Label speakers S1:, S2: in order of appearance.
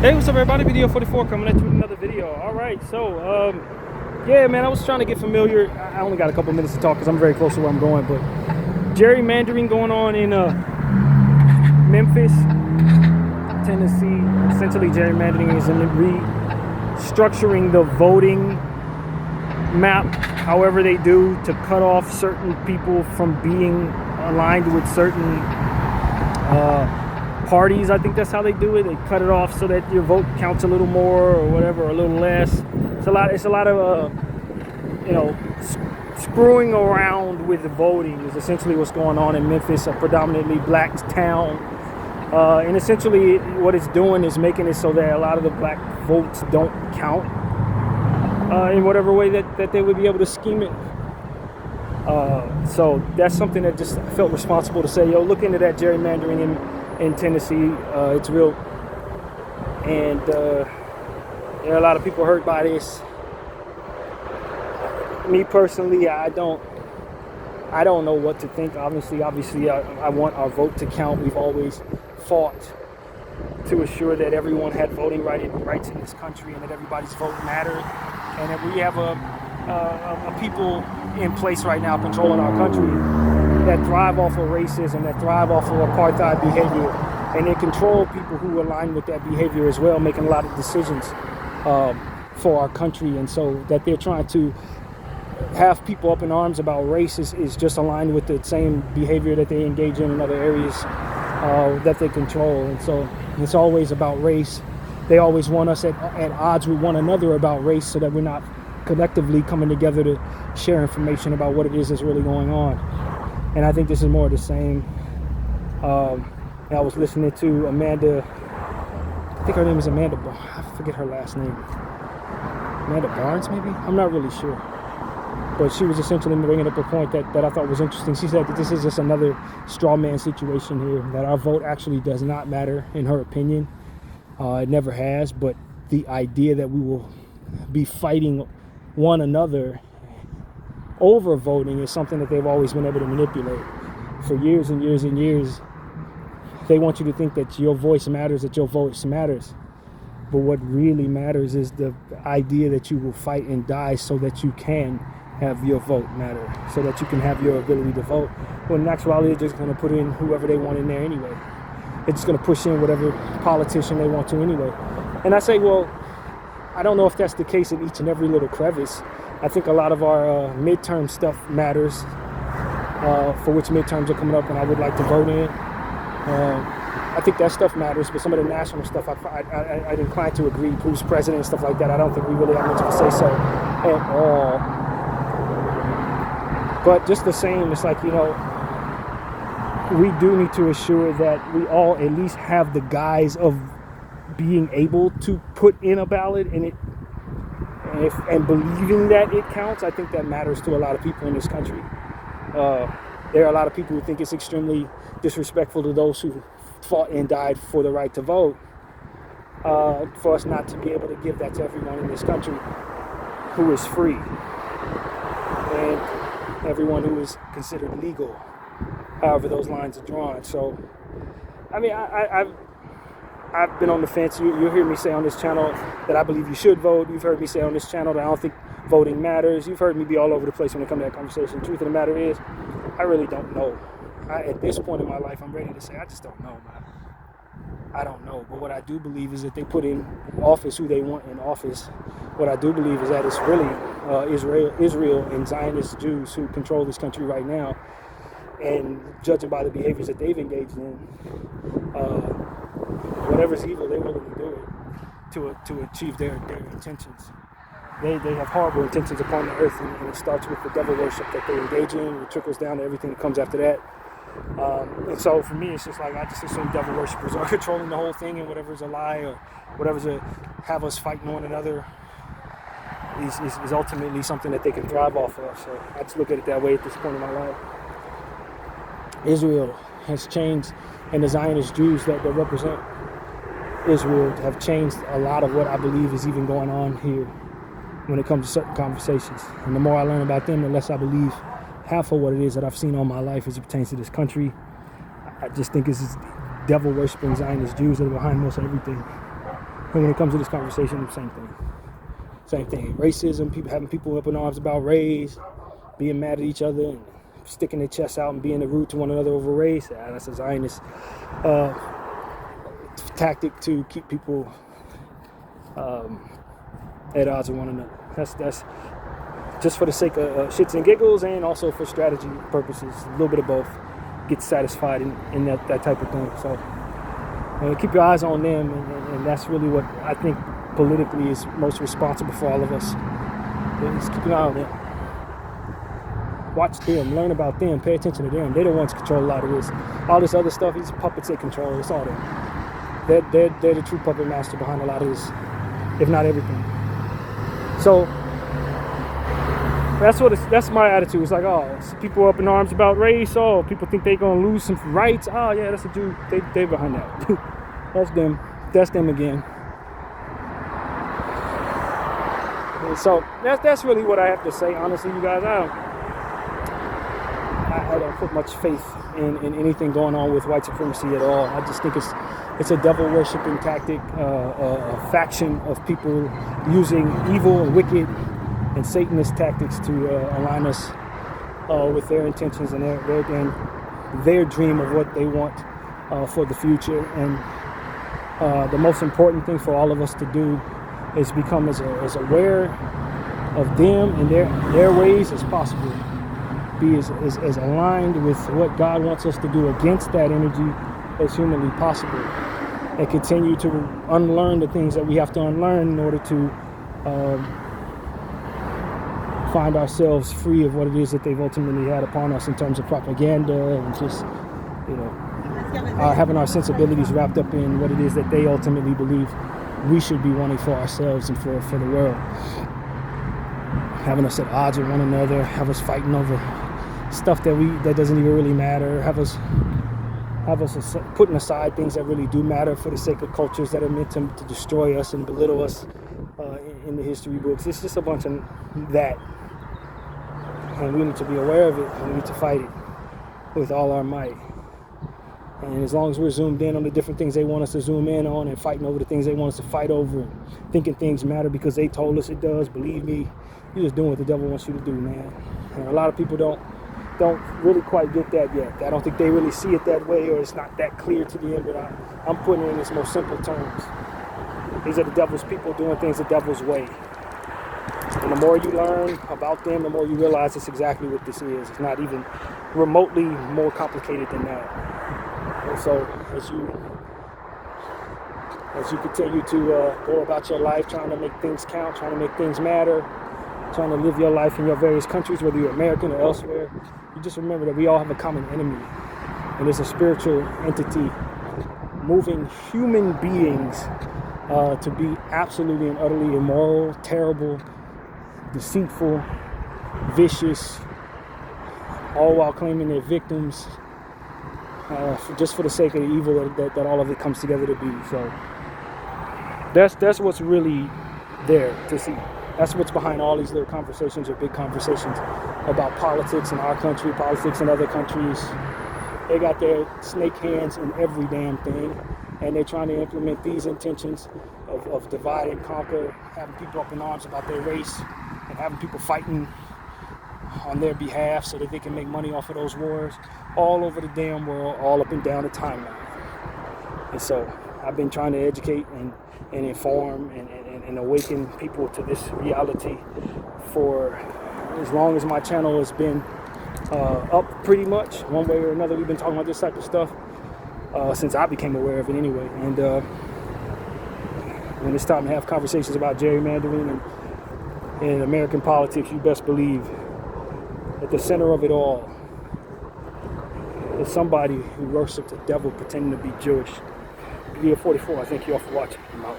S1: Hey, what's up, everybody? Bdf 44 coming at you with another video. All right, so yeah, man, I was trying to get familiar. I only got a couple minutes to talk because I'm very close to where I'm going, but gerrymandering going on in Memphis, Tennessee. Essentially, gerrymandering is in restructuring the voting map however they do to cut off certain people from being aligned with certain parties. I think that's how they do it. They cut it off so that your vote counts a little more or whatever, or a little less. It's a lot of screwing around with the voting is essentially what's going on in Memphis, a predominantly black town. And essentially what it's doing is making it so that a lot of the black votes don't count in whatever way that they would be able to scheme it. So that's something that just felt responsible to say, yo, look into that gerrymandering in Tennessee. It's real, and there are a lot of people hurt by this. Me personally, I don't know what to think. Obviously, I want our vote to count. We've always fought to assure that everyone had voting rights in this country, and that everybody's vote mattered, and that we have a people in place right now controlling our country that thrive off of racism, that thrive off of apartheid behavior, and they control people who align with that behavior as well, making a lot of decisions for our country. And so that they're trying to have people up in arms about race is just aligned with the same behavior that they engage in other areas that they control. And so it's always about race. They always want us at odds with one another about race, so that we're not collectively coming together to share information about what it is that's really going on. And I think this is more of the same. I was listening to Amanda, I think her name is Amanda, I forget her last name. Amanda Barnes, maybe? I'm not really sure. But she was essentially bringing up a point that I thought was interesting. She said that this is just another straw man situation here, that our vote actually does not matter, in her opinion. It never has, but the idea that we will be fighting one another over voting is something that they've always been able to manipulate for years and years and years. They want you to think that your voice matters, that your voice matters. But what really matters is the idea that you will fight and die so that you can have your vote matter, so that you can have your ability to vote. When in actuality, they're just going to put in whoever they want in there anyway. They're just going to push in whatever politician they want to anyway. And I say, well, I don't know if that's the case in each and every little crevice. I think a lot of our midterm stuff matters, for which midterms are coming up and I would like to vote in. I think that stuff matters, but some of the national stuff, I'd incline to agree. Who's president and stuff like that, I don't think we really have much of a say-so at all. But just the same, it's like, we do need to assure that we all at least have the guise of being able to put in a ballot and believing that it counts. I think that matters to a lot of people in this country. There are a lot of people who think it's extremely disrespectful to those who fought and died for the right to vote, for us not to be able to give that to everyone in this country who is free, and everyone who is considered legal, however those lines are drawn. So, I mean, I've been on the fence. You'll hear me say on this channel that I believe you should vote. You've heard me say on this channel that I don't think voting matters. You've heard me be all over the place when it comes to that conversation. Truth of the matter is, I really don't know. At this point in my life, I'm ready to say I just don't know, man. I don't know. But what I do believe is that they put in office who they want in office. What I do believe is that it's really Israel and Zionist Jews who control this country right now. And judging by the behaviors that they've engaged in, whatever's evil, they're willing to do it to achieve their intentions. They have horrible intentions upon the earth, and it starts with the devil worship that they engage in. It trickles down to everything that comes after that. And so for me, it's just like I just assume devil worshippers are controlling the whole thing, and whatever's a lie or whatever's have us fighting one another is ultimately something that they can thrive off of. So I just look at it that way at this point in my life. Israel has changed, and the Zionist Jews that represent Israel have changed a lot of what I believe is even going on here when it comes to certain conversations. And the more I learn about them, the less I believe half of what it is that I've seen all my life as it pertains to this country. I just think it's devil-worshipping Zionist Jews that are behind most everything. And when it comes to this conversation, same thing. Same thing. Racism, having people up in arms about race, being mad at each other, and sticking their chests out and being rude to one another over race. That's a Zionist tactic to keep people at odds with one another. That's just for the sake of shits and giggles, and also for strategy purposes. A little bit of both. Get satisfied in that type of thing. So keep your eyes on them, and that's really what I think politically is most responsible for all of us. Just keep an eye on them. Watch them, learn about them, pay attention to them. They're the ones control a lot of this. All this other stuff, these puppets they control, it's all them. They're the true puppet master behind a lot of this, if not everything. So that's my attitude. It's like, oh, people up in arms about race. Oh, people think they're gonna lose some rights. Oh yeah, that's a Jew. They behind that. That's them. That's them again. And so that's really what I have to say. Honestly, you guys, I don't put much faith in anything going on with white supremacy at all. I just think it's a devil worshiping tactic, a faction of people using evil and wicked and Satanist tactics to align us with their intentions and their dream of what they want for the future. And the most important thing for all of us to do is become as aware of them and their ways as possible. Be as aligned with what God wants us to do against that energy as humanly possible, and continue to unlearn the things that we have to unlearn in order to find ourselves free of what it is that they've ultimately had upon us in terms of propaganda and just, having our sensibilities wrapped up in what it is that they ultimately believe we should be wanting for ourselves and for the world. Having us at odds with one another, have us fighting over stuff that doesn't even really matter, have us putting aside things that really do matter for the sake of cultures that are meant to destroy us and belittle us in the history books. It's just a bunch of that, and we need to be aware of it, and we need to fight it with all our might. And as long as we're zoomed in on the different things they want us to zoom in on, and fighting over the things they want us to fight over, and thinking things matter because they told us it does, believe me, you're just doing what the devil wants you to do, man. And a lot of people don't really quite get that yet. I don't think they really see it that way, or it's not that clear to them, but I'm putting it in its most simple terms. These are the devil's people doing things the devil's way. And the more you learn about them, the more you realize it's exactly what this is. It's not even remotely more complicated than that. And so as you continue to go about your life, trying to make things count, trying to make things matter, trying to live your life in your various countries, whether you're American or elsewhere, you just remember that we all have a common enemy. And there's a spiritual entity moving human beings to be absolutely and utterly immoral, terrible, deceitful, vicious, all while claiming they're victims, just for the sake of the evil that all of it comes together to be. So that's what's really there to see. That's what's behind all these little conversations or big conversations about politics in our country, politics in other countries. They got their snake hands in every damn thing, and they're trying to implement these intentions of divide and conquer, having people up in arms about their race, and having people fighting on their behalf so that they can make money off of those wars all over the damn world, all up and down the timeline. And so I've been trying to educate and inform and awaken people to this reality for as long as my channel has been up, pretty much one way or another. We've been talking about this type of stuff since I became aware of it anyway. And when it's time to have conversations about gerrymandering and American politics, you best believe at the center of it all is somebody who worships the devil pretending to be Jewish. Bdf 44, I thank you all for watching. I'm out.